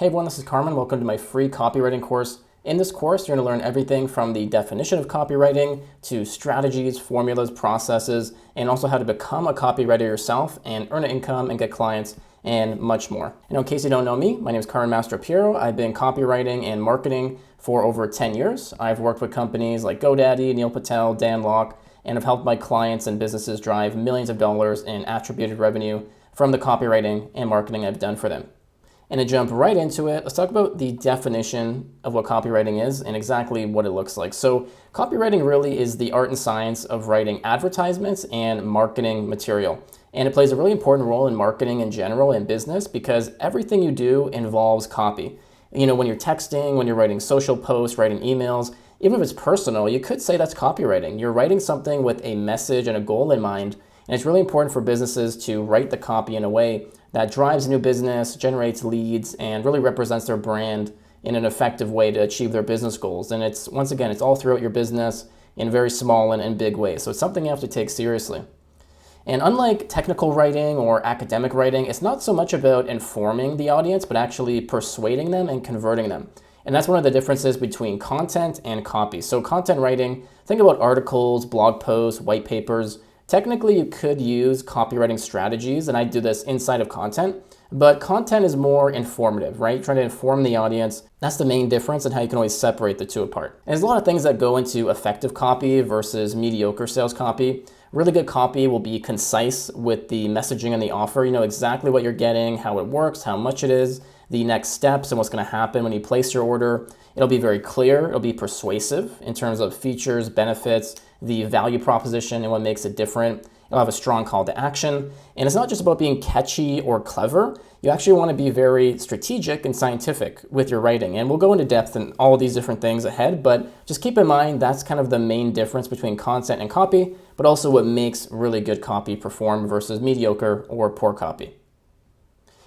Hey everyone, this is Carmen. Welcome to my free copywriting course. In this course, you're going to learn everything from the definition of copywriting to strategies, formulas, processes, and also how to become a copywriter yourself and earn an income and get clients and much more. And in case you don't know me, my name is Carmen Mastropiero. I've been copywriting and marketing for over 10 years. I've worked with companies like GoDaddy, Neil Patel, Dan Lok, and have helped my clients and businesses drive millions of dollars in attributed revenue from the copywriting and marketing I've done for them. And to jump right into it, let's talk about the definition of what copywriting is and exactly what it looks like. So copywriting really is the art and science of writing advertisements and marketing material. And it plays a really important role in marketing in general and business because everything you do involves copy. You know, when you're texting, when you're writing social posts, writing emails, even if it's personal, you could say that's copywriting. You're writing something with a message and a goal in mind. And it's really important for businesses to write the copy in a way that drives new business, generates leads, and really represents their brand in an effective way to achieve their business goals. And it's, once again, it's all throughout your business in very small and big ways. So it's something you have to take seriously. And unlike technical writing or academic writing, it's not so much about informing the audience, but actually persuading them and converting them. And that's one of the differences between content and copy. So content writing, think about articles, blog posts, white papers. Technically, you could use copywriting strategies, and I do this inside of content, but content is more informative, right? Trying to inform the audience. That's the main difference and how you can always separate the two apart. And there's a lot of things that go into effective copy versus mediocre sales copy. Really good copy will be concise with the messaging and the offer. You know exactly what you're getting, how it works, how much it is, the next steps, and what's going to happen when you place your order. It'll be very clear. It'll be persuasive in terms of features, benefits, the value proposition, and what makes it different. It'll have a strong call to action. And it's not just about being catchy or clever. You actually want to be very strategic and scientific with your writing. And we'll go into depth in all of these different things ahead, but just keep in mind that's kind of the main difference between content and copy, but also what makes really good copy perform versus mediocre or poor copy.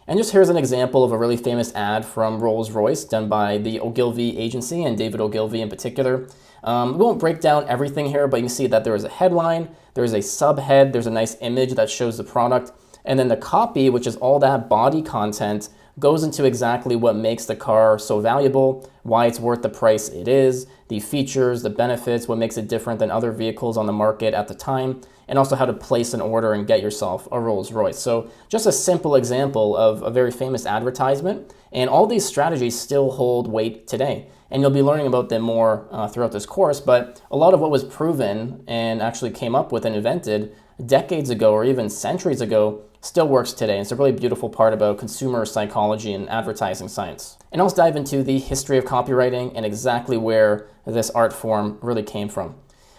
And just here's an example of a really famous ad from Rolls-Royce done by the Ogilvy agency and David Ogilvy in particular. We won't break down everything here, but you can see that there is a headline, there's a subhead, there's a nice image that shows the product, and then the copy, which is all that body content, goes into exactly what makes the car so valuable, why it's worth the price it is, the features, the benefits, what makes it different than other vehicles on the market at the time, and also how to place an order and get yourself a Rolls-Royce. So just a simple example of a very famous advertisement, and all these strategies still hold weight today. And you'll be learning about them more throughout this course, but a lot of what was proven and actually came up with and invented decades ago or even centuries ago still works today. It's a really beautiful part about consumer psychology and advertising science. And let's dive into the history of copywriting and exactly where this art form really came from.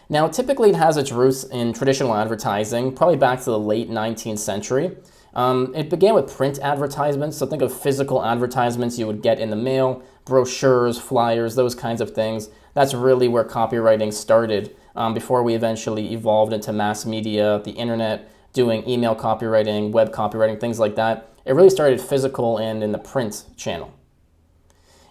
Now, typically it has its roots in traditional advertising, probably back to the late 19th century. It began with print advertisements, so think of physical advertisements you would get in the mail, brochures, flyers, those kinds of things. That's really where copywriting started before we eventually evolved into mass media, the internet, doing email copywriting, web copywriting, things like that. It really started physical and in the print channel.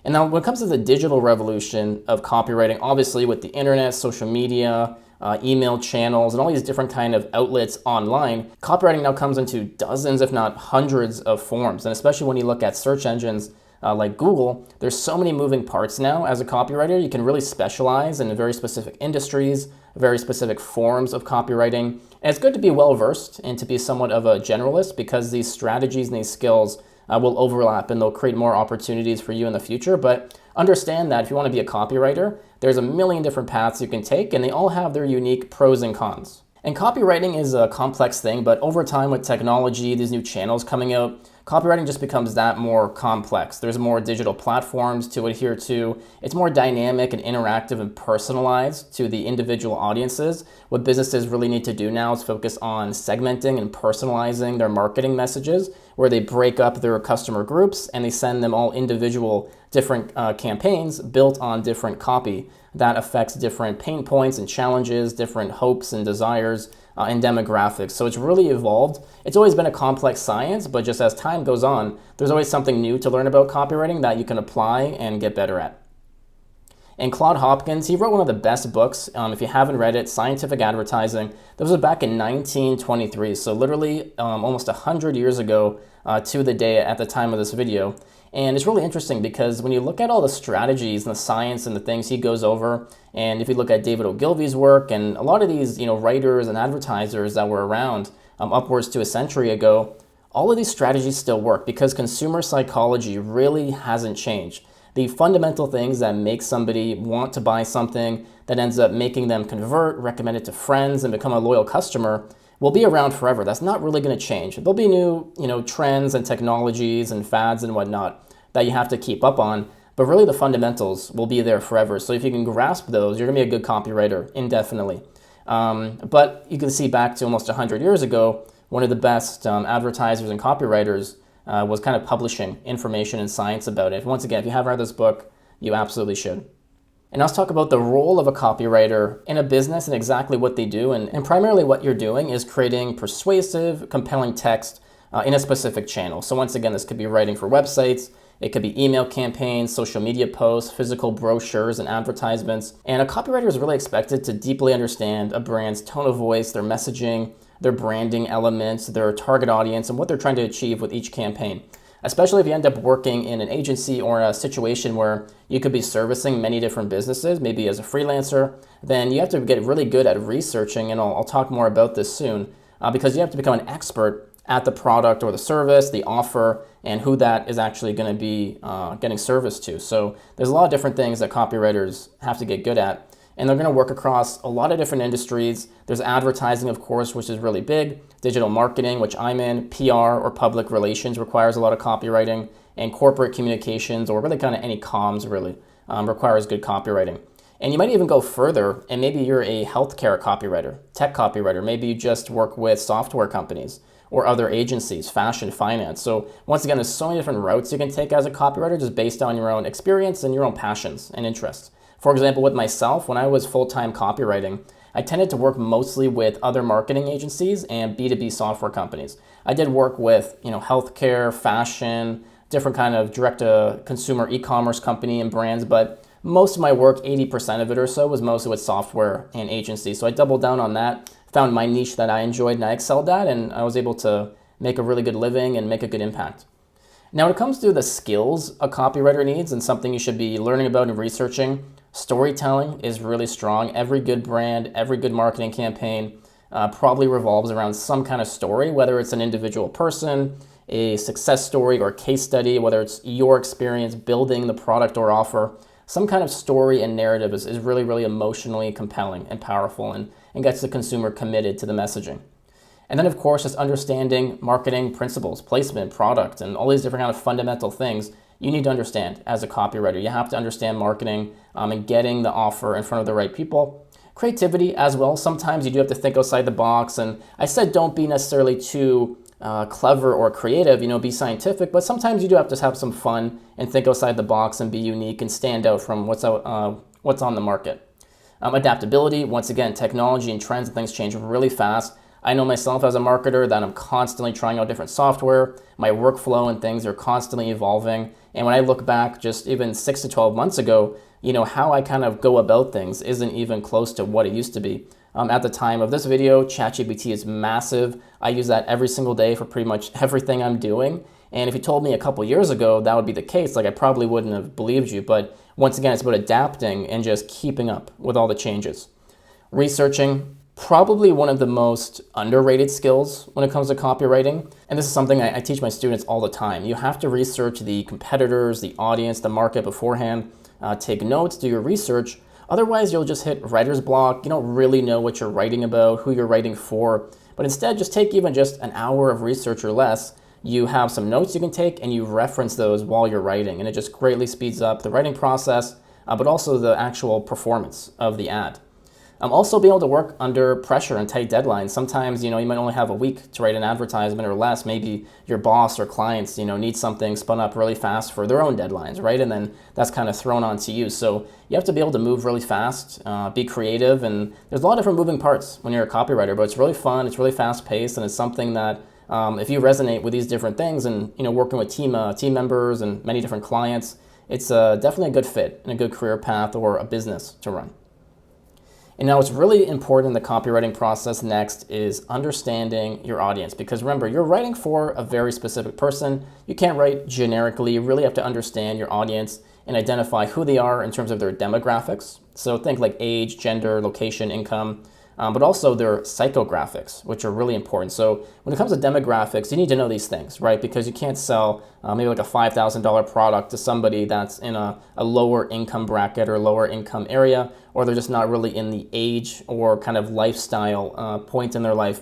And now when it comes to the digital revolution of copywriting, obviously with the internet, social media, email channels, and all these different kind of outlets online, copywriting now comes into dozens, if not hundreds of forms. And especially when you look at search engines like Google, there's so many moving parts now. As a copywriter, you can really specialize in very specific industries, very specific forms of copywriting. And it's good to be well-versed and to be somewhat of a generalist because these strategies and these skills will overlap and they'll create more opportunities for you in the future. But understand that if you want to be a copywriter, there's a million different paths you can take and they all have their unique pros and cons. And copywriting is a complex thing, but over time with technology, these new channels coming out, copywriting just becomes that more complex. There's more digital platforms to adhere to. It's more dynamic and interactive and personalized to the individual audiences. What businesses really need to do now is focus on segmenting and personalizing their marketing messages, where they break up their customer groups and they send them all individual different campaigns built on different copy that affects different pain points and challenges, different hopes and desires and demographics. So it's really evolved. It's always been a complex science, but just as time goes on, there's always something new to learn about copywriting that you can apply and get better at. And Claude Hopkins, he wrote one of the best books, if you haven't read it, Scientific Advertising. That was back in 1923, so literally almost 100 years ago to the day at the time of this video. And it's really interesting because when you look at all the strategies and the science and the things he goes over, and if you look at David Ogilvy's work and a lot of these, writers and advertisers that were around upwards to a century ago, all of these strategies still work because consumer psychology really hasn't changed. The fundamental things that make somebody want to buy something, that ends up making them convert, recommend it to friends, and become a loyal customer will be around forever. That's not really going to change. There'll be new, trends and technologies and fads and whatnot that you have to keep up on, but really the fundamentals will be there forever. So if you can grasp those, you're going to be a good copywriter indefinitely. But you can see back to almost 100 years ago, one of the best advertisers and copywriters was kind of publishing information and science about it. Once again, if you haven't read this book, you absolutely should. And let's talk about the role of a copywriter in a business and exactly what they do. And primarily what you're doing is creating persuasive, compelling text in a specific channel. So once again, this could be writing for websites, it could be email campaigns, social media posts, physical brochures and advertisements. And a copywriter is really expected to deeply understand a brand's tone of voice, their messaging, their branding elements, their target audience, and what they're trying to achieve with each campaign. Especially if you end up working in an agency or a situation where you could be servicing many different businesses, maybe as a freelancer, then you have to get really good at researching, and I'll talk more about this soon, because you have to become an expert at the product or the service, the offer, and who that is actually going to be getting service to. So there's a lot of different things that copywriters have to get good at. And they're going to work across a lot of different industries. There's advertising, of course, which is really big. Digital marketing, which I'm in. PR or public relations requires a lot of copywriting. And corporate communications, or really kind of any comms really, requires good copywriting. And you might even go further, and maybe you're a healthcare copywriter, tech copywriter. Maybe you just work with software companies or other agencies, fashion, finance. So once again, there's so many different routes you can take as a copywriter just based on your own experience and your own passions and interests. For example, with myself, when I was full-time copywriting, I tended to work mostly with other marketing agencies and B2B software companies. I did work with, healthcare, fashion, different kind of direct-to-consumer e-commerce company and brands, but most of my work, 80% of it or so, was mostly with software and agencies. So I doubled down on that, found my niche that I enjoyed and I excelled at, and I was able to make a really good living and make a good impact. Now, when it comes to the skills a copywriter needs and something you should be learning about and researching, storytelling is really strong. Every good brand, every good marketing campaign probably revolves around some kind of story, whether it's an individual person, a success story or case study, whether it's your experience building the product or offer. Some kind of story and narrative is really, really emotionally compelling and powerful and gets the consumer committed to the messaging. And then, of course, just understanding marketing principles, placement, product, and all these different kind of fundamental things you need to understand as a copywriter. You have to understand marketing and getting the offer in front of the right people. Creativity as well. Sometimes you do have to think outside the box. And I said don't be necessarily too clever or creative, be scientific, but sometimes you do have to have some fun and think outside the box and be unique and stand out from what's on the market. Adaptability, once again, technology and trends and things change really fast. I know myself as a marketer that I'm constantly trying out different software. My workflow and things are constantly evolving. And when I look back just even 6 to 12 months ago, how I kind of go about things isn't even close to what it used to be. At the time of this video, ChatGPT is massive. I use that every single day for pretty much everything I'm doing. And if you told me a couple years ago that would be the case, I probably wouldn't have believed you. But once again, it's about adapting and just keeping up with all the changes. Researching, probably one of the most underrated skills when it comes to copywriting. And this is something I teach my students all the time. You have to research the competitors, the audience, the market beforehand. Take notes, do your research. Otherwise, you'll just hit writer's block. You don't really know what you're writing about, who you're writing for. But instead, just take even just an hour of research or less. You have some notes you can take and you reference those while you're writing. And it just greatly speeds up the writing process, but also the actual performance of the ad. Also being able to work under pressure and tight deadlines. Sometimes, you might only have a week to write an advertisement or less. Maybe your boss or clients, need something spun up really fast for their own deadlines, right? And then that's kind of thrown onto you. So you have to be able to move really fast, be creative, and there's a lot of different moving parts when you're a copywriter, but it's really fun, it's really fast paced, and it's something that if you resonate with these different things and, working with team members and many different clients, it's definitely a good fit and a good career path or a business to run. And now what's really important in the copywriting process next is understanding your audience. Because remember, you're writing for a very specific person. You can't write generically. You really have to understand your audience and identify who they are in terms of their demographics. So think like age, gender, location, income, but also their psychographics, which are really important. So when it comes to demographics, you need to know these things, right? Because you can't sell maybe like a $5,000 product to somebody that's in a lower income bracket or lower income area, or they're just not really in the age or kind of lifestyle point in their life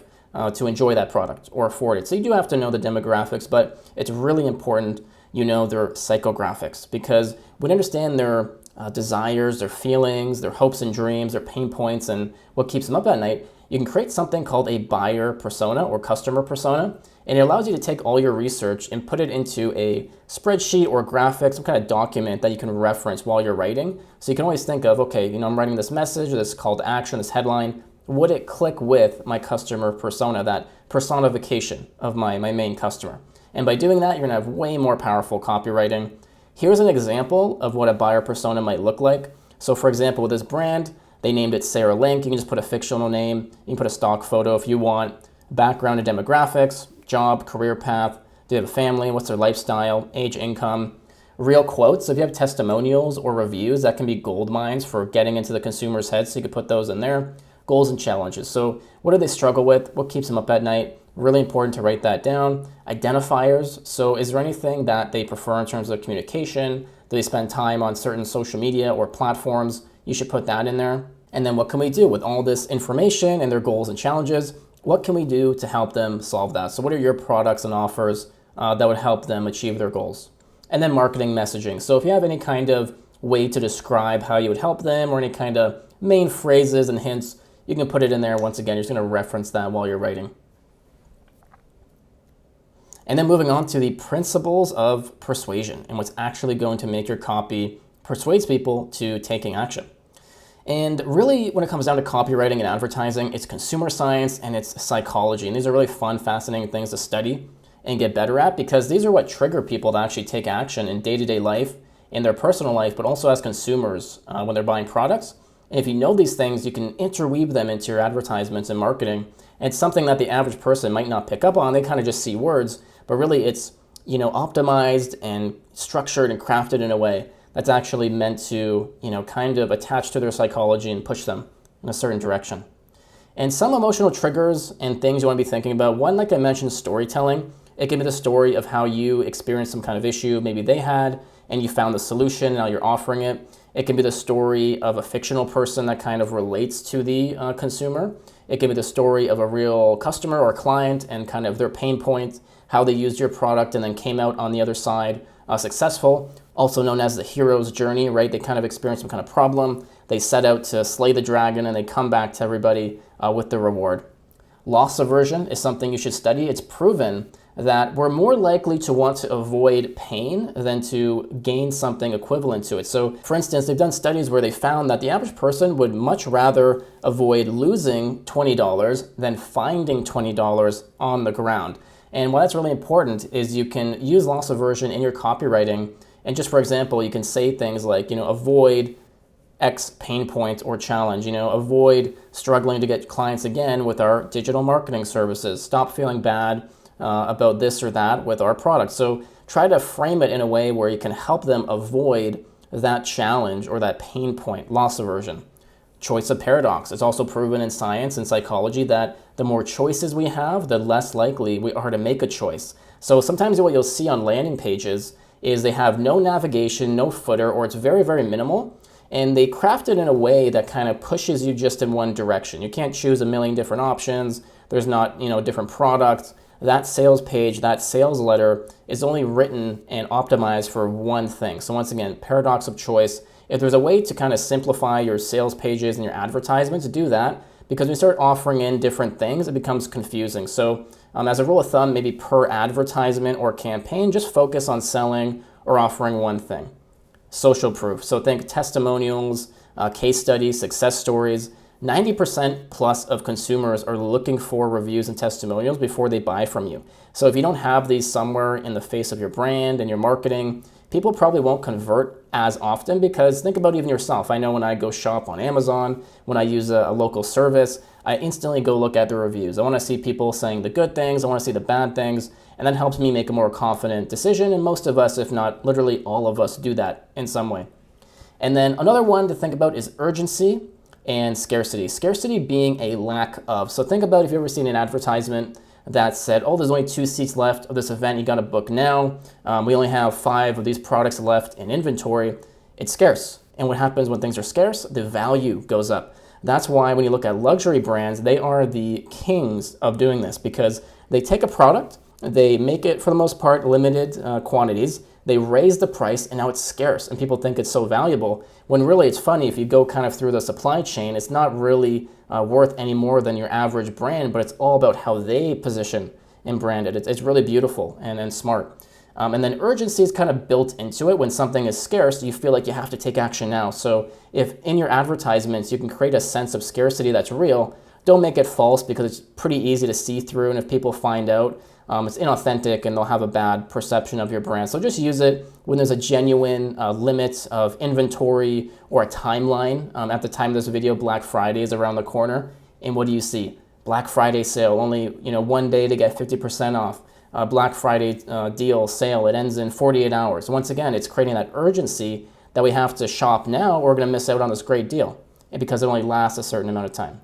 to enjoy that product or afford it. So you do have to know the demographics, but it's really important you know their psychographics, because when you understand their desires, their feelings, their hopes and dreams, their pain points, and what keeps them up at night, you can create something called a buyer persona or customer persona. And it allows you to take all your research and put it into a spreadsheet or graphic, some kind of document that you can reference while you're writing. So you can always think of, okay, I'm writing this message, this call to action, this headline. Would it click with my customer persona, that personification of my main customer? And by doing that, you're gonna have way more powerful copywriting. Here's an example of what a buyer persona might look like. So for example, with this brand, they named it Sarah Link. You can just put a fictional name. You can put a stock photo if you want. Background and demographics, job, career path. Do they have a family? What's their lifestyle? Age, income. Real quotes. So if you have testimonials or reviews, that can be gold mines for getting into the consumer's head. So you could put those in there. Goals and challenges. So what do they struggle with? What keeps them up at night? Really important to write that down. Identifiers. So is there anything that they prefer in terms of communication? Do they spend time on certain social media or platforms? You should put that in there. And then what can we do with all this information and their goals and challenges? What can we do to help them solve that? So what are your products and offers that would help them achieve their goals? And then marketing messaging. So if you have any kind of way to describe how you would help them or any kind of main phrases and hints, you can put it in there. Once again, you're just going to reference that while you're writing. And then moving on to the principles of persuasion and what's actually going to make your copy persuades people to taking action. And really, when it comes down to copywriting and advertising, it's consumer science and it's psychology. And these are really fun, fascinating things to study and get better at, because these are what trigger people to actually take action in day-to-day life, in their personal life, but also as consumers when they're buying products. And if you know these things, you can interweave them into your advertisements and marketing. And it's something that the average person might not pick up on. They kind of just see words, but really it's optimized and structured and crafted in a way that's actually meant to kind of attach to their psychology and push them in a certain direction. And some emotional triggers and things you want to be thinking about. One, like I mentioned, storytelling. It can be the story of how you experienced some kind of issue maybe they had, and you found the solution, now you're offering it. It can be the story of a fictional person that kind of relates to the consumer. It can be the story of a real customer or client and kind of their pain point, how they used your product and then came out on the other side successful, also known as the hero's journey, right? They kind of experienced some kind of problem. They set out to slay the dragon and they come back to everybody with the reward. Loss aversion is something you should study. It's proven that we're more likely to want to avoid pain than to gain something equivalent to it. So for instance, they've done studies where they found that the average person would much rather avoid losing $20 than finding $20 on the ground. And why that's really important is you can use loss aversion in your copywriting. And just for example, you can say things like, avoid X pain point or challenge, avoid struggling to get clients again with our digital marketing services. Stop feeling bad about this or that with our product. So try to frame it in a way where you can help them avoid that challenge or that pain point, loss aversion. Choice of paradox. It's also proven in science and psychology that the more choices we have, the less likely we are to make a choice. So sometimes what you'll see on landing pages is they have no navigation, no footer, or it's very, very minimal. And they craft it in a way that kind of pushes you just in one direction. You can't choose a million different options. There's not, different products. That sales page, that sales letter is only written and optimized for one thing. So once again, paradox of choice. If there's a way to kind of simplify your sales pages and your advertisements, do that, because when you start offering in different things, it becomes confusing. So as a rule of thumb, maybe per advertisement or campaign, just focus on selling or offering one thing. Social proof. So think testimonials, case studies, success stories. 90% plus of consumers are looking for reviews and testimonials before they buy from you. So if you don't have these somewhere in the face of your brand and your marketing, people probably won't convert as often, because think about even yourself. I know when I go shop on Amazon, when I use a local service, I instantly go look at the reviews. I want to see people saying the good things, I want to see the bad things, and that helps me make a more confident decision. And most of us, if not literally all of us, do that in some way. And then another one to think about is urgency and scarcity. Scarcity being a lack of. So think about if you've ever seen an advertisement that said, oh, there's only 2 seats left of this event, you got to book now. We only have 5 of these products left in inventory. It's scarce. And what happens when things are scarce? The value goes up. That's why when you look at luxury brands, they are the kings of doing this, because they take a product, they make it for the most part limited quantities, they raise the price, and now it's scarce and people think it's so valuable, when really it's funny. If you go kind of through the supply chain, it's not really worth any more than your average brand, but it's all about how they position and brand it. It's really beautiful and smart. And then urgency is kind of built into it. When something is scarce, you feel like you have to take action now. So if in your advertisements you can create a sense of scarcity that's real, don't make it false, because it's pretty easy to see through, and if people find out, it's inauthentic and they'll have a bad perception of your brand. So just use it when there's a genuine limit of inventory or a timeline. At the time of this video, Black Friday is around the corner. And what do you see? Black Friday sale, only one day to get 50% off. Black Friday deal, sale, it ends in 48 hours. Once again, it's creating that urgency that we have to shop now or we're going to miss out on this great deal, and because it only lasts a certain amount of time.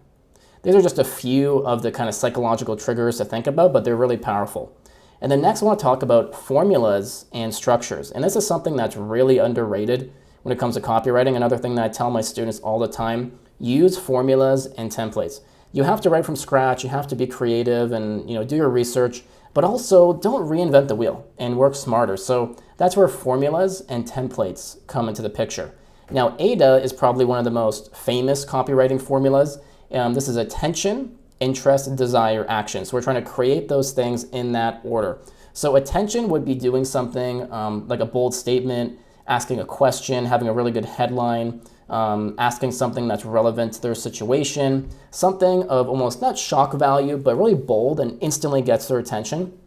These are just a few of the kind of psychological triggers to think about, but they're really powerful. And then next I want to talk about formulas and structures. And this is something that's really underrated when it comes to copywriting. Another thing that I tell my students all the time, use formulas and templates. You have to write from scratch, you have to be creative and do your research, but also don't reinvent the wheel and work smarter. So that's where formulas and templates come into the picture. Now, AIDA is probably one of the most famous copywriting formulas. This is attention, interest, desire, action. So we're trying to create those things in that order. So attention would be doing something like a bold statement, asking a question, having a really good headline, asking something that's relevant to their situation, something of almost not shock value, but really bold and instantly gets their attention.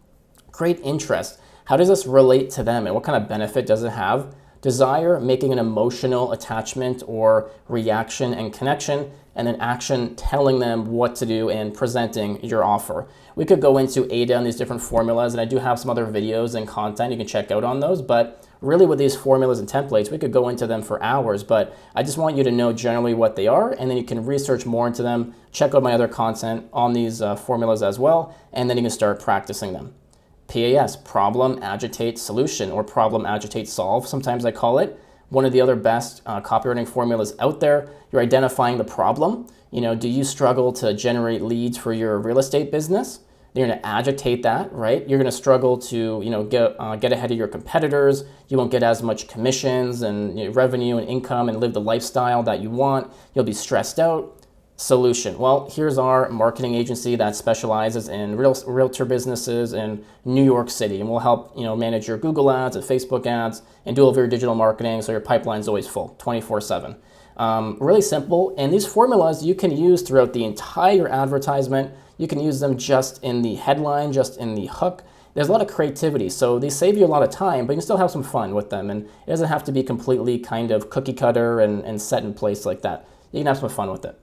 Create interest. How does this relate to them and what kind of benefit does it have? Desire, making an emotional attachment or reaction and connection, and then action, telling them what to do and presenting your offer. We could go into AIDA and these different formulas, and I do have some other videos and content you can check out on those, but really with these formulas and templates, we could go into them for hours, but I just want you to know generally what they are, and then you can research more into them, check out my other content on these formulas as well, and then you can start practicing them. PAS, problem, agitate, solution, or problem, agitate, solve, sometimes I call it. One of the other best copywriting formulas out there. You're identifying the problem. Do you struggle to generate leads for your real estate business? You're going to agitate that, right? You're going to struggle to get ahead of your competitors. You won't get as much commissions and revenue and income and live the lifestyle that you want. You'll be stressed out. Solution. Well, here's our marketing agency that specializes in realtor businesses in New York City, and we'll help manage your Google ads and Facebook ads and do all of your digital marketing so your pipeline's always full 24/7. Really simple, and these formulas you can use throughout the entire advertisement. You can use them just in the headline, just in the hook. There's a lot of creativity, so they save you a lot of time, but you can still have some fun with them, and it doesn't have to be completely kind of cookie cutter and set in place like that. You can have some fun with it.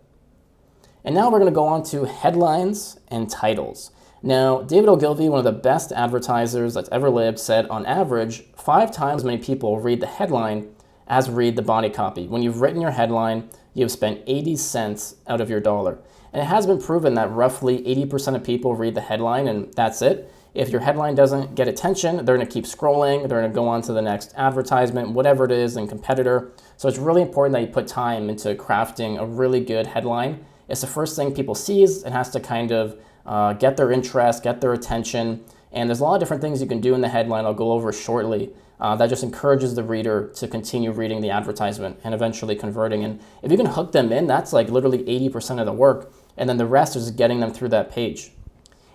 And now we're going to go on to headlines and titles. Now, David Ogilvy, one of the best advertisers that's ever lived, said on average, 5 times as many people read the headline as read the body copy. When you've written your headline, you've spent 80 cents out of your dollar. And it has been proven that roughly 80% of people read the headline and that's it. If your headline doesn't get attention, they're going to keep scrolling, they're going to go on to the next advertisement, whatever it is, and competitor. So it's really important that you put time into crafting a really good headline. It's the first thing people see. It has to kind of get their interest, get their attention. And there's a lot of different things you can do in the headline I'll go over shortly that just encourages the reader to continue reading the advertisement and eventually converting. And if you can hook them in, that's like literally 80% of the work. And then the rest is getting them through that page.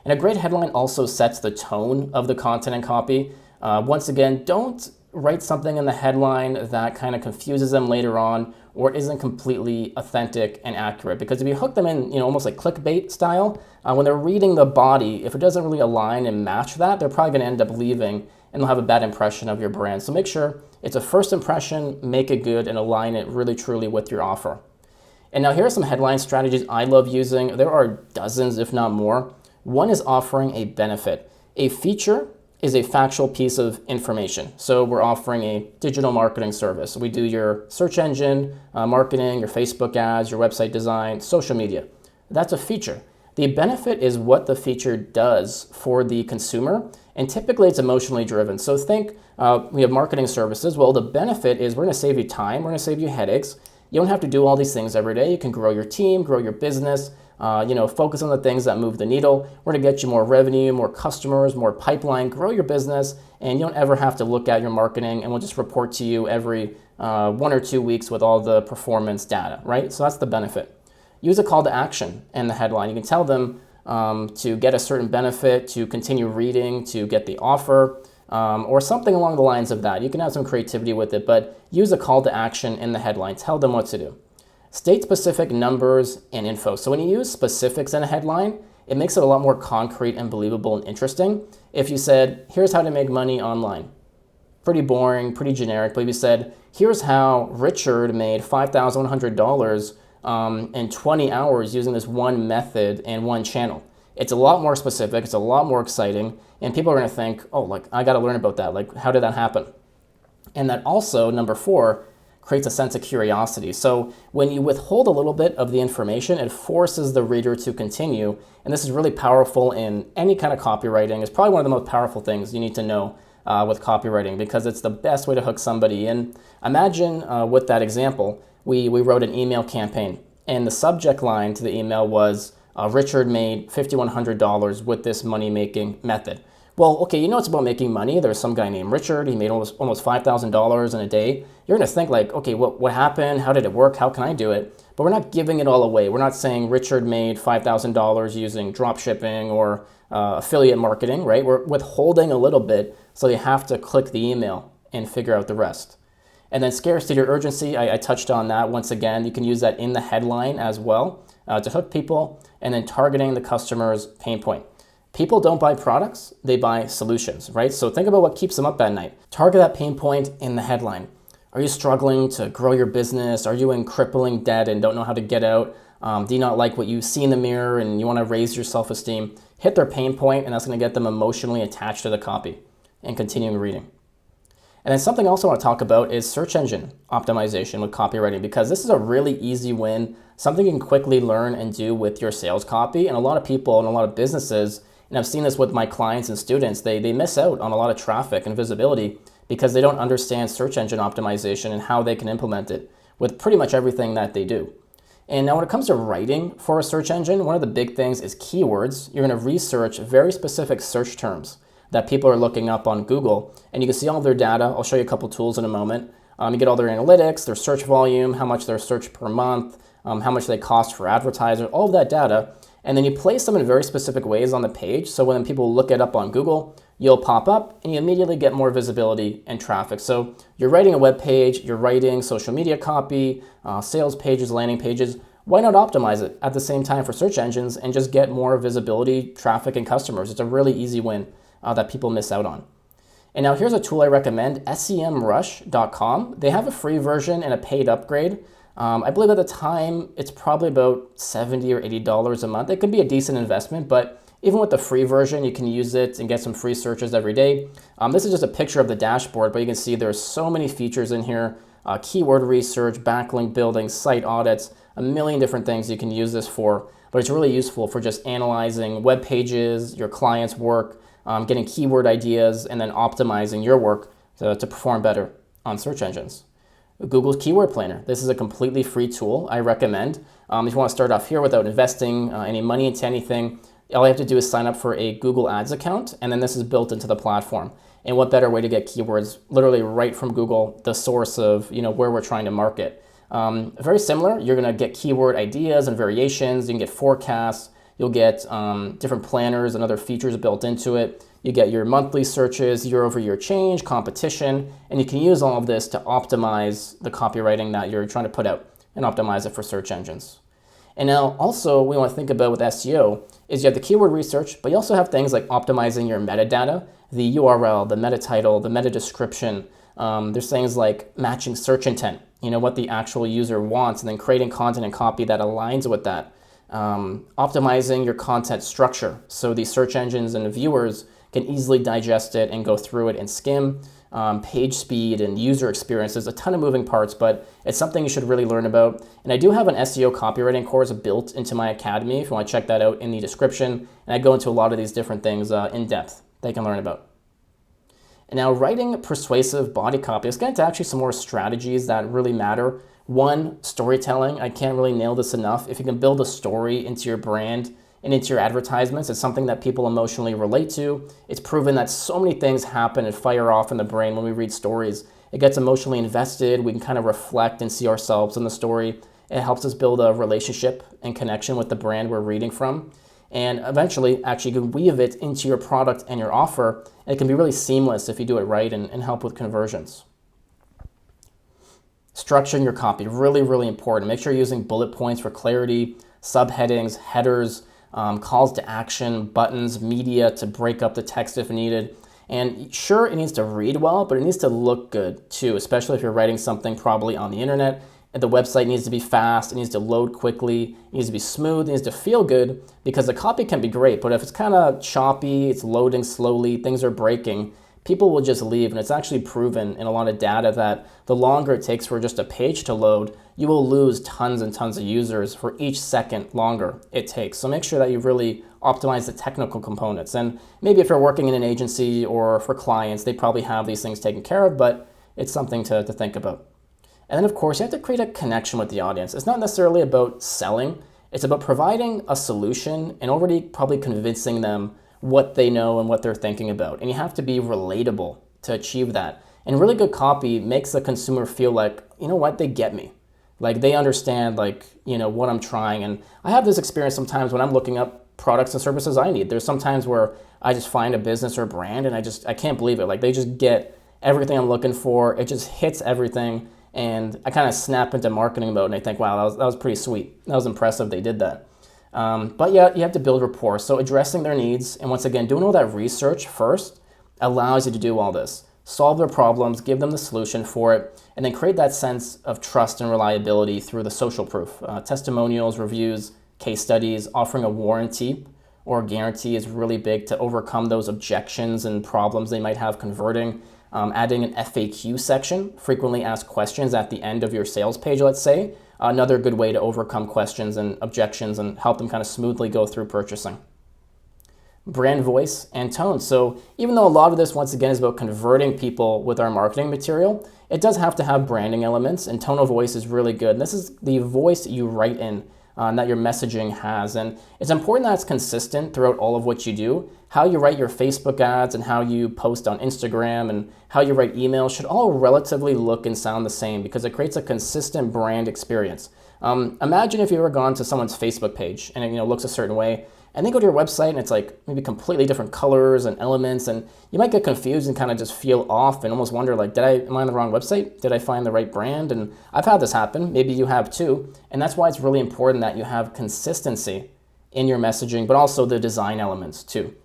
And a great headline also sets the tone of the content and copy. Once again, don't write something in the headline that kind of confuses them later on or isn't completely authentic and accurate. Because if you hook them in, almost like clickbait style, when they're reading the body, if it doesn't really align and match that, they're probably going to end up leaving and they'll have a bad impression of your brand. So make sure it's a first impression, make it good, and align it really truly with your offer. And now here are some headline strategies I love using. There are dozens, if not more. One is offering a benefit. A feature is a factual piece of information. So we're offering a digital marketing service. We do your search engine marketing, your Facebook ads, your website design, social media. That's a feature. The benefit is what the feature does for the consumer, and typically it's emotionally driven. So think we have marketing services. Well, the benefit is we're gonna save you time, we're gonna save you headaches. You don't have to do all these things every day. You can grow your team, grow your business, focus on the things that move the needle. We're gonna get you more revenue, more customers, more pipeline, grow your business, and you don't ever have to look at your marketing, and we'll just report to you every 1 or 2 weeks with all the performance data, right? So that's the benefit. Use a call to action in the headline. You can tell them to get a certain benefit, to continue reading, to get the offer, or something along the lines of that. You can have some creativity with it, but use a call to action in the headline. Tell them what to do. State specific numbers and info. So when you use specifics in a headline, it makes it a lot more concrete and believable and interesting. If you said, here's how to make money online. Pretty boring, pretty generic, but if you said, here's how Richard made $5,100 in 20 hours using this one method and one channel. It's a lot more specific, it's a lot more exciting, and people are gonna think, oh, like, I gotta learn about that. Like, how did that happen? And that also, number 4, creates a sense of curiosity. So when you withhold a little bit of the information, it forces the reader to continue. And this is really powerful in any kind of copywriting. It's probably one of the most powerful things you need to know with copywriting, because it's the best way to hook somebody in. Imagine with that example, we wrote an email campaign, and the subject line to the email was, Richard made $5,100 with this money-making method. Well, okay, it's about making money. There's some guy named Richard. He made almost $5,000 in a day. You're going to think like, okay, what happened? How did it work? How can I do it? But we're not giving it all away. We're not saying Richard made $5,000 using drop shipping or affiliate marketing, right? We're withholding a little bit, so you have to click the email and figure out the rest. And then scarcity or urgency, I touched on that once again. You can use that in the headline as well to hook people, and then targeting the customer's pain point. People don't buy products, they buy solutions, right? So think about what keeps them up at night. Target that pain point in the headline. Are you struggling to grow your business? Are you in crippling debt and don't know how to get out? Do you not like what you see in the mirror and you want to raise your self-esteem? Hit their pain point, and that's going to get them emotionally attached to the copy and continuing reading. And then something else I want to talk about is search engine optimization with copywriting, because this is a really easy win, something you can quickly learn and do with your sales copy. And a lot of people and a lot of businesses, and I've seen this with my clients and students, they miss out on a lot of traffic and visibility because they don't understand search engine optimization and how they can implement it with pretty much everything that they do. And now when it comes to writing for a search engine, one of the big things is keywords. You're going to research very specific search terms that people are looking up on Google, and you can see all of their data. I'll show you a couple tools in a moment. You get all their analytics, their search volume, how much they're searched per month, how much they cost for advertisers, all of that data. And then you place them in very specific ways on the page. So when people look it up on Google, you'll pop up and you immediately get more visibility and traffic. So you're writing a web page, you're writing social media copy, sales pages, landing pages. Why not optimize it at the same time for search engines and just get more visibility, traffic, and customers? It's a really easy win that people miss out on. And now here's a tool I recommend, semrush.com. They have a free version and a paid upgrade. I believe at the time it's probably about $70 or $80 a month. It could be a decent investment, but even with the free version, you can use it and get some free searches every day. This is just a picture of the dashboard, but you can see there's so many features in here. Keyword research, backlink building, site audits, a million different things you can use this for, but it's really useful for just analyzing web pages, your clients' work, getting keyword ideas, and then optimizing your work to perform better on search engines. Google's Keyword Planner. This is a completely free tool I recommend. If you want to start off here without investing any money into anything, all you have to do is sign up for a Google Ads account, and then this is built into the platform. And what better way to get keywords literally right from Google, the source of where we're trying to market. Very similar, you're going to get keyword ideas and variations. You can get forecasts. You'll get different planners and other features built into it. You get your monthly searches, year-over-year change, competition, and you can use all of this to optimize the copywriting that you're trying to put out and optimize it for search engines. And now also we want to think about with SEO is you have the keyword research, but you also have things like optimizing your metadata. the URL, the meta title, the meta description. There's things like matching search intent, what the actual user wants, and then creating content and copy that aligns with that. Optimizing your content structure so the search engines and the viewers can easily digest it and go through it and skim. Page speed and user experience. There's a ton of moving parts, but it's something you should really learn about. And I do have an SEO copywriting course built into my academy if you want to check that out in the description. And I go into a lot of these different things in depth that you can learn about. And now writing persuasive body copy. Let's get into actually some more strategies that really matter. One, storytelling. I can't really nail this enough. If you can build a story into your brand and into your advertisements, it's something that people emotionally relate to. It's proven that so many things happen and fire off in the brain when we read stories. It gets emotionally invested. We can kind of reflect and see ourselves in the story. It helps us build a relationship and connection with the brand we're reading from. And eventually, actually, you can weave it into your product and your offer. And it can be really seamless if you do it right and help with conversions. Structuring your copy, really, really important. Make sure you're using bullet points for clarity, subheadings, headers, calls to action, buttons, media to break up the text if needed. And sure, it needs to read well, but it needs to look good too, especially if you're writing something probably on the internet. And the website needs to be fast, it needs to load quickly, it needs to be smooth, it needs to feel good, because the copy can be great, but if it's kind of choppy, it's loading slowly, things are breaking, people will just leave. And it's actually proven in a lot of data that the longer it takes for just a page to load, you will lose tons and tons of users for each second longer it takes. So make sure that you really optimize the technical components. And maybe if you're working in an agency or for clients, they probably have these things taken care of, but it's something to think about. And then of course, you have to create a connection with the audience. It's not necessarily about selling. It's about providing a solution and already probably convincing them what they know and what they're thinking about. And you have to be relatable to achieve that. And really good copy makes the consumer feel like, you know what, they get me. Like they understand what I'm trying. And I have this experience sometimes when I'm looking up products and services I need. There's sometimes where I just find a business or brand and I can't believe it. Like they just get everything I'm looking for. It just hits everything. And I kind of snap into marketing mode and I think, wow, that was pretty sweet. That was impressive they did that. But yeah, you have to build rapport. So addressing their needs, and once again, doing all that research first allows you to do all this. Solve their problems, give them the solution for it, and then create that sense of trust and reliability through the social proof. Testimonials, reviews, case studies, offering a warranty or guarantee is really big to overcome those objections and problems they might have converting. Adding an FAQ section, frequently asked questions at the end of your sales page, let's say, another good way to overcome questions and objections and help them kind of smoothly go through purchasing. Brand voice and tone. So even though a lot of this, once again, is about converting people with our marketing material, it does have to have branding elements, and tone of voice is really good. And this is the voice that you write in that your messaging has. And it's important that it's consistent throughout all of what you do. How you write your Facebook ads and how you post on Instagram and how you write emails should all relatively look and sound the same because it creates a consistent brand experience. Imagine if you ever gone to someone's Facebook page and it looks a certain way, and they go to your website and it's like maybe completely different colors and elements, and you might get confused and kind of just feel off and almost wonder like, am I on the wrong website? Did I find the right brand? And I've had this happen, maybe you have too, and that's why it's really important that you have consistency in your messaging, but also the design elements too.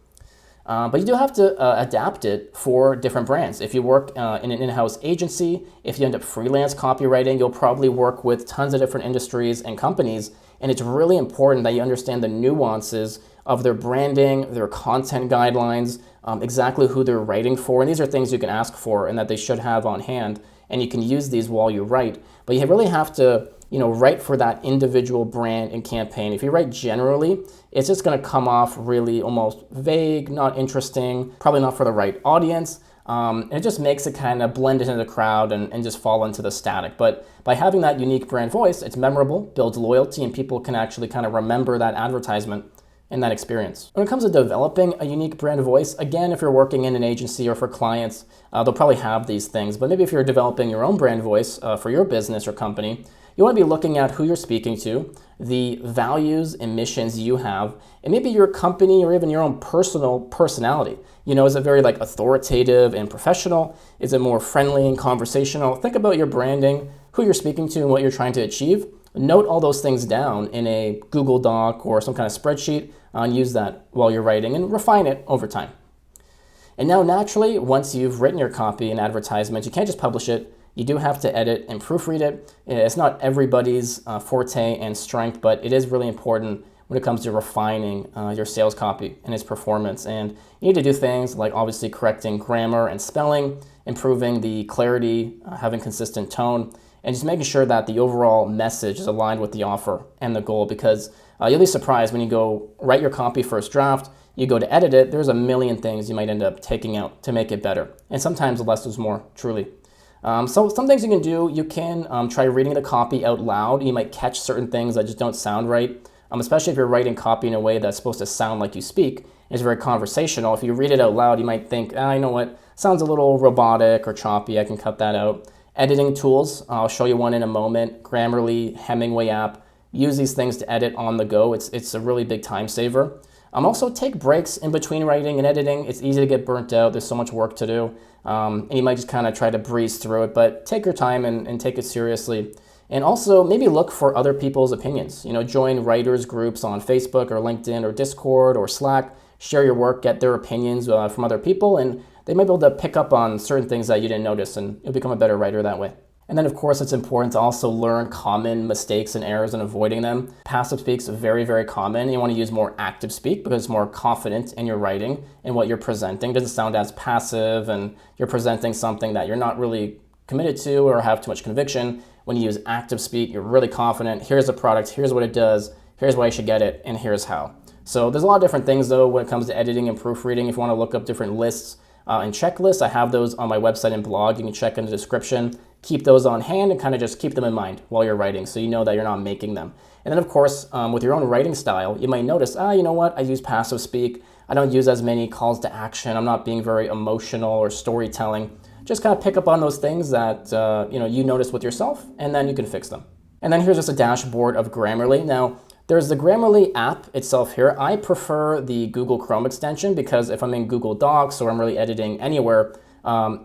But you do have to adapt it for different brands. If you work in an in-house agency, if you end up freelance copywriting, you'll probably work with tons of different industries and companies. And it's really important that you understand the nuances of their branding, their content guidelines, exactly who they're writing for. And these are things you can ask for and that they should have on hand. And you can use these while you write. But you really have to write for that individual brand and campaign. If you write generally, it's just going to come off really almost vague, not interesting, probably not for the right audience. And it just makes it kind of blend into the crowd and just fall into the static. But by having that unique brand voice, it's memorable, builds loyalty, and people can actually kind of remember that advertisement and that experience. When it comes to developing a unique brand voice, again, if you're working in an agency or for clients, they'll probably have these things. But maybe if you're developing your own brand voice for your business or company, you want to be looking at who you're speaking to, the values and missions you have, and maybe your company or even your own personal personality. Is it very authoritative and professional? Is it more friendly and conversational? Think about your branding, who you're speaking to, and what you're trying to achieve. Note all those things down in a Google Doc or some kind of spreadsheet and use that while you're writing and refine it over time. And now naturally, once you've written your copy and advertisement, you can't just publish it. You do have to edit and proofread it. It's not everybody's forte and strength, but it is really important when it comes to refining your sales copy and its performance. And you need to do things like obviously correcting grammar and spelling, improving the clarity, having consistent tone, and just making sure that the overall message is aligned with the offer and the goal, because you'll be surprised when you go write your copy first draft, you go to edit it, there's a million things you might end up taking out to make it better. And sometimes less is more, truly. So some things you can do, you can try reading the copy out loud. You might catch certain things that just don't sound right, especially if you're writing copy in a way that's supposed to sound like you speak. It's very conversational. If you read it out loud, you might think, you know what, sounds a little robotic or choppy, I can cut that out. Editing tools, I'll show you one in a moment. Grammarly, Hemingway app. Use these things to edit on the go. It's a really big time saver. Also take breaks in between writing and editing. It's easy to get burnt out. There's so much work to do. And you might just kind of try to breeze through it, but take your time and take it seriously. And also maybe look for other people's opinions. Join writers groups on Facebook or LinkedIn or Discord or Slack. Share your work, get their opinions from other people, and they might be able to pick up on certain things that you didn't notice, and you'll become a better writer that way. And then, of course, it's important to also learn common mistakes and errors and avoiding them. Passive speak's very, very common. You want to use more active speak because it's more confident in your writing and what you're presenting. It doesn't sound as passive, and you're presenting something that you're not really committed to or have too much conviction. When you use active speak, you're really confident. Here's the product, here's what it does, here's why you should get it, and here's how. So there's a lot of different things, though, when it comes to editing and proofreading. If you want to look up different lists and checklists, I have those on my website and blog. You can check in the description. Keep those on hand and kind of just keep them in mind while you're writing, so you know that you're not making them. And then, of course, with your own writing style, you might notice, you know what, I use passive speak. I don't use as many calls to action. I'm not being very emotional or storytelling. Just kind of pick up on those things that you notice with yourself, and then you can fix them. And then here's just a dashboard of Grammarly. Now, there's the Grammarly app itself here. I prefer the Google Chrome extension because if I'm in Google Docs or I'm really editing anywhere,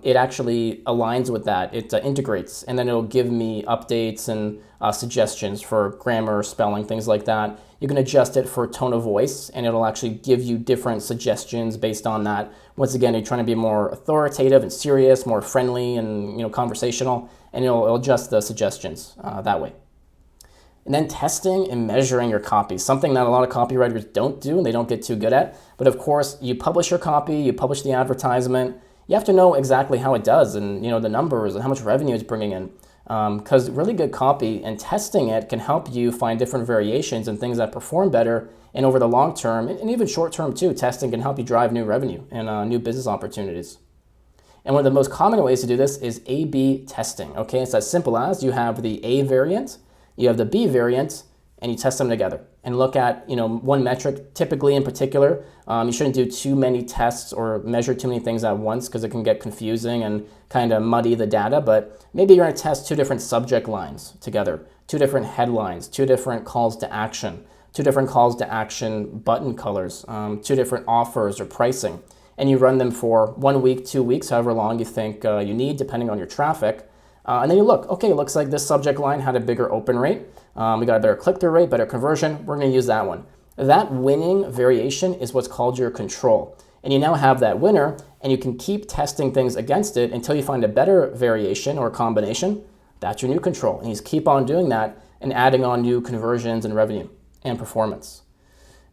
it actually aligns with that. It integrates, and then it'll give me updates and suggestions for grammar, spelling, things like that. You can adjust it for tone of voice, and it'll actually give you different suggestions based on that. Once again, you're trying to be more authoritative and serious, more friendly and conversational, and it'll adjust the suggestions that way. And then testing and measuring your copy, something that a lot of copywriters don't do and they don't get too good at. But of course, you publish your copy, you publish the advertisement, you have to know exactly how it does and the numbers and how much revenue it's bringing in. Because really good copy and testing it can help you find different variations and things that perform better. And over the long term, and even short term too, testing can help you drive new revenue and new business opportunities. And one of the most common ways to do this is A/B testing. Okay, it's as simple as you have the A variant, you have the B variant, and you test them together and look at one metric. Typically, in particular, you shouldn't do too many tests or measure too many things at once because it can get confusing and kind of muddy the data. But maybe you're going to test 2 different subject lines together, 2 different headlines, 2 different calls to action, 2 different calls to action button colors, 2 different offers or pricing, and you run them for 1 week, 2 weeks, however long you think you need, depending on your traffic. And then you look, okay, it looks like this subject line had a bigger open rate. We got a better click-through rate, better conversion. We're going to use that one. That winning variation is what's called your control. And you now have that winner, and you can keep testing things against it until you find a better variation or combination. That's your new control. And you just keep on doing that and adding on new conversions and revenue and performance.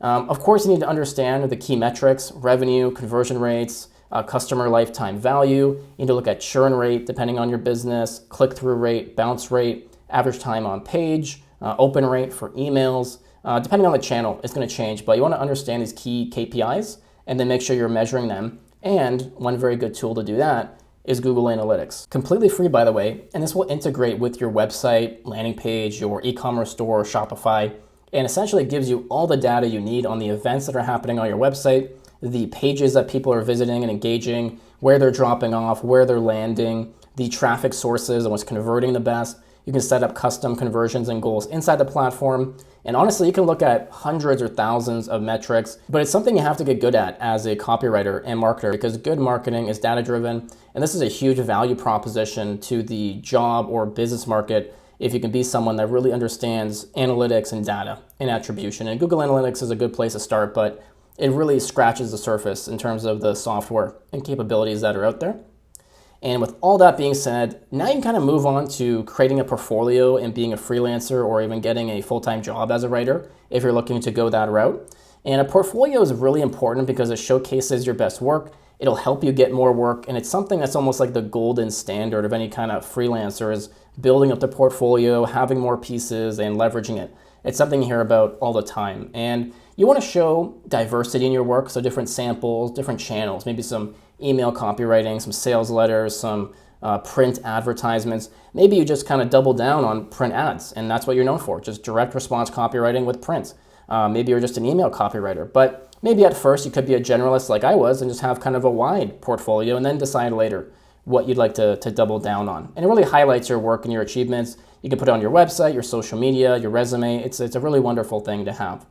Of course, you need to understand the key metrics: revenue, conversion rates, customer lifetime value. You need to look at churn rate, depending on your business, click-through rate, bounce rate, average time on page, open rate for emails. Depending on the channel, it's going to change, but you want to understand these key KPIs and then make sure you're measuring them. And one very good tool to do that is Google Analytics. Completely free, by the way, and this will integrate with your website, landing page, your e-commerce store, Shopify, and essentially gives you all the data you need on the events that are happening on your website, the pages that people are visiting and engaging, where they're dropping off, where they're landing, the traffic sources and what's converting the best. You can set up custom conversions and goals inside the platform. And honestly, you can look at hundreds or thousands of metrics, but it's something you have to get good at as a copywriter and marketer, because good marketing is data-driven. And this is a huge value proposition to the job or business market if you can be someone that really understands analytics and data and attribution. And Google Analytics is a good place to start, but it really scratches the surface in terms of the software and capabilities that are out there. And with all that being said, now you can kind of move on to creating a portfolio and being a freelancer or even getting a full-time job as a writer if you're looking to go that route. And a portfolio is really important because it showcases your best work. It'll help you get more work, and it's something that's almost like the golden standard of any kind of freelancer is building up the portfolio, having more pieces, and leveraging it. It's something you hear about all the time. And you want to show diversity in your work, so different samples, different channels, maybe some email copywriting, some sales letters, some print advertisements. Maybe you just kind of double down on print ads, and that's what you're known for, just direct response copywriting with print. Maybe you're just an email copywriter, but maybe at first you could be a generalist like I was and just have kind of a wide portfolio and then decide later what you'd like to double down on. And it really highlights your work and your achievements. You can put it on your website, your social media, your resume. It's a really wonderful thing to have.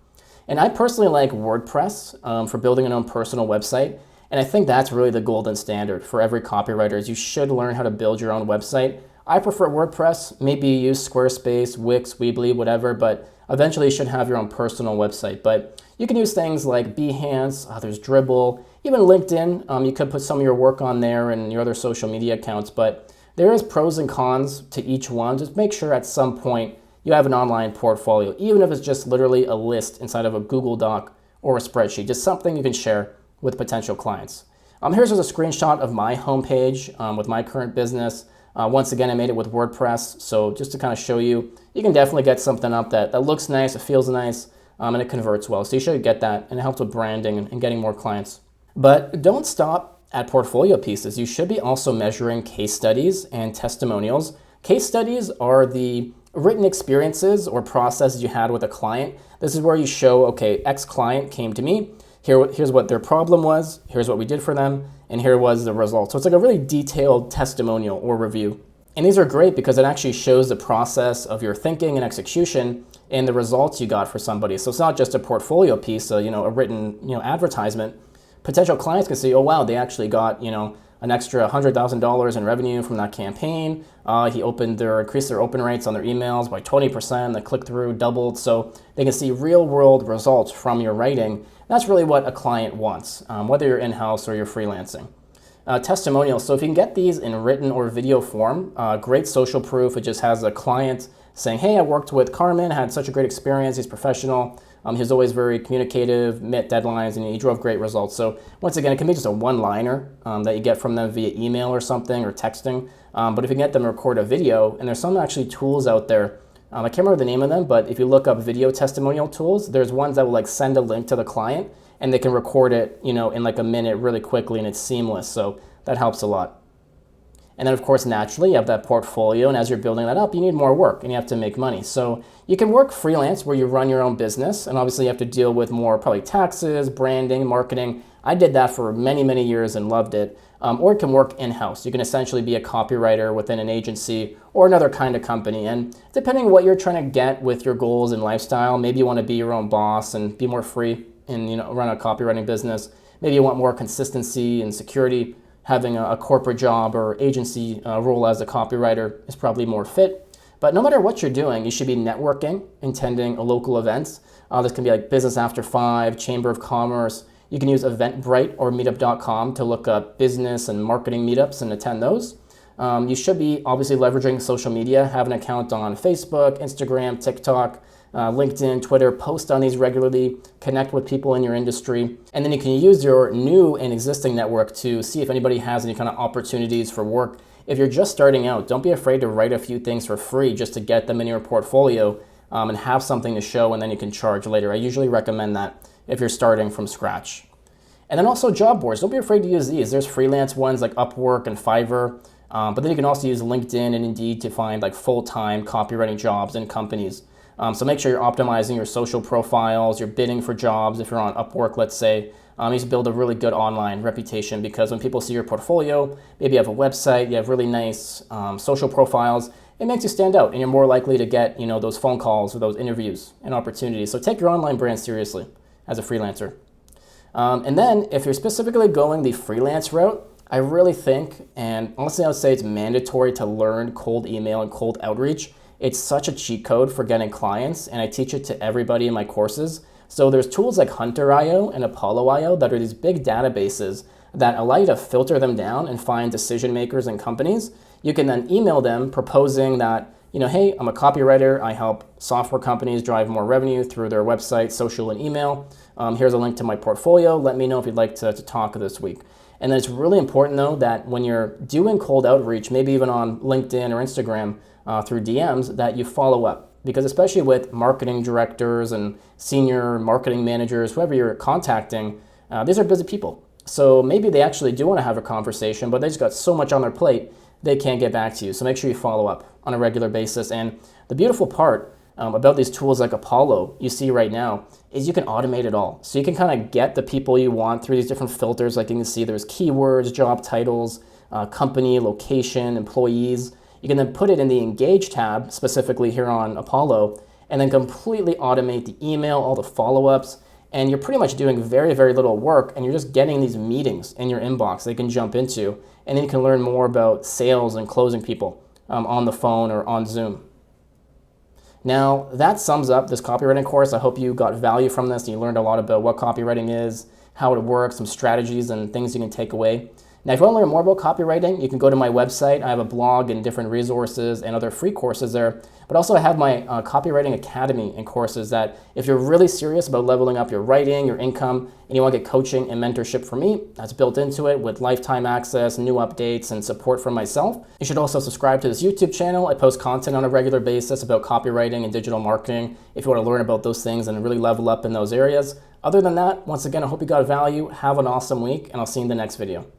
And I personally like WordPress for building an own personal website. And I think that's really the golden standard for every copywriter is you should learn how to build your own website. I prefer WordPress. Maybe you use Squarespace, Wix, Weebly, whatever, but eventually you should have your own personal website. But you can use things like Behance, there's Dribbble, even LinkedIn. You could put some of your work on there and your other social media accounts, but there is pros and cons to each one. Just make sure at some point you have an online portfolio, even if it's just literally a list inside of a Google Doc or a spreadsheet, just something you can share with potential clients. Here's just a screenshot of my homepage with my current business. Once again, I made it with WordPress, so just to kind of show you, you can definitely get something up that looks nice, it feels nice, and it converts well. So you should get that, and it helps with branding and getting more clients. But don't stop at portfolio pieces. You should be also measuring case studies and testimonials. Case studies are the written experiences or processes you had with a client. This is where you show, okay, X client came to me, here's what their problem was, here's what we did for them, and here was the result. So it's like a really detailed testimonial or review. And these are great because it actually shows the process of your thinking and execution and the results you got for somebody. So it's not just a portfolio piece, a written advertisement. Potential clients can see, oh wow, they actually got an extra $100,000 in revenue from that campaign. He increased their open rates on their emails by 20%. The click-through doubled. So they can see real-world results from your writing. That's really what a client wants, whether you're in-house or you're freelancing. Testimonials. So if you can get these in written or video form, great social proof. It just has a client saying, hey, I worked with Carmen, had such a great experience. He's professional. He's always very communicative, met deadlines, and he drove great results. So once again, it can be just a one-liner that you get from them via email or something or texting. But if you get them to record a video, and there's some actually tools out there, I can't remember the name of them, but if you look up video testimonial tools, there's ones that will send a link to the client and they can record it, in a minute really quickly and it's seamless. So that helps a lot. And then of course, naturally you have that portfolio, and as you're building that up, you need more work and you have to make money. So you can work freelance where you run your own business, and obviously you have to deal with more probably taxes, branding, marketing. I did that for many, many years and loved it. Or you can work in-house. You can essentially be a copywriter within an agency or another kind of company. And depending on what you're trying to get with your goals and lifestyle, maybe you want to be your own boss and be more free and run a copywriting business. Maybe you want more consistency and security. Having a corporate job or agency role as a copywriter is probably more fit. But no matter what you're doing, you should be networking, attending local events. This can be like Business After 5, Chamber of Commerce. You can use Eventbrite or meetup.com to look up business and marketing meetups and attend those. You should be obviously leveraging social media, have an account on Facebook, Instagram, TikTok, LinkedIn, Twitter, post on these regularly, connect with people in your industry. And then you can use your new and existing network to see if anybody has any kind of opportunities for work. If you're just starting out, don't be afraid to write a few things for free just to get them in your portfolio and have something to show, and then you can charge later. I usually recommend that if you're starting from scratch. And then also job boards. Don't be afraid to use these. There's freelance ones like Upwork and Fiverr, but then you can also use LinkedIn and Indeed to find full-time copywriting jobs in companies. So make sure you're optimizing your social profiles, you're bidding for jobs. If you're on Upwork, let's say, you need to build a really good online reputation, because when people see your portfolio, maybe you have a website, you have really nice social profiles, it makes you stand out and you're more likely to get those phone calls or those interviews and opportunities. So take your online brand seriously as a freelancer. And then if you're specifically going the freelance route, I really think, and honestly I would say it's mandatory to learn cold email and cold outreach. It's such a cheat code for getting clients, and I teach it to everybody in my courses. So there's tools like Hunter.io and Apollo.io that are these big databases that allow you to filter them down and find decision makers and companies. You can then email them proposing that, hey, I'm a copywriter. I help software companies drive more revenue through their website, social, and email. Here's a link to my portfolio. Let me know if you'd like to talk this week. And then it's really important, though, that when you're doing cold outreach, maybe even on LinkedIn or Instagram through DMs, that you follow up. Because especially with marketing directors and senior marketing managers, whoever you're contacting, these are busy people. So maybe they actually do want to have a conversation, but they just got so much on their plate, they can't get back to you. So make sure you follow up on a regular basis. And the beautiful part about these tools like Apollo you see right now is you can automate it all. So you can kind of get the people you want through these different filters. Like you can see there's keywords, job titles, company, location, employees. You can then put it in the Engage tab, specifically here on Apollo, and then completely automate the email, all the follow-ups, and you're pretty much doing very, very little work, and you're just getting these meetings in your inbox they can jump into, and then you can learn more about sales and closing people on the phone or on Zoom. Now, that sums up this copywriting course. I hope you got value from this and you learned a lot about what copywriting is, how it works, some strategies and things you can take away. Now, if you want to learn more about copywriting, you can go to my website. I have a blog and different resources and other free courses there. But also I have my Copywriting Academy and courses that if you're really serious about leveling up your writing, your income, and you want to get coaching and mentorship from me, that's built into it with lifetime access, new updates, and support from myself. You should also subscribe to this YouTube channel. I post content on a regular basis about copywriting and digital marketing if you want to learn about those things and really level up in those areas. Other than that, once again, I hope you got value. Have an awesome week, and I'll see you in the next video.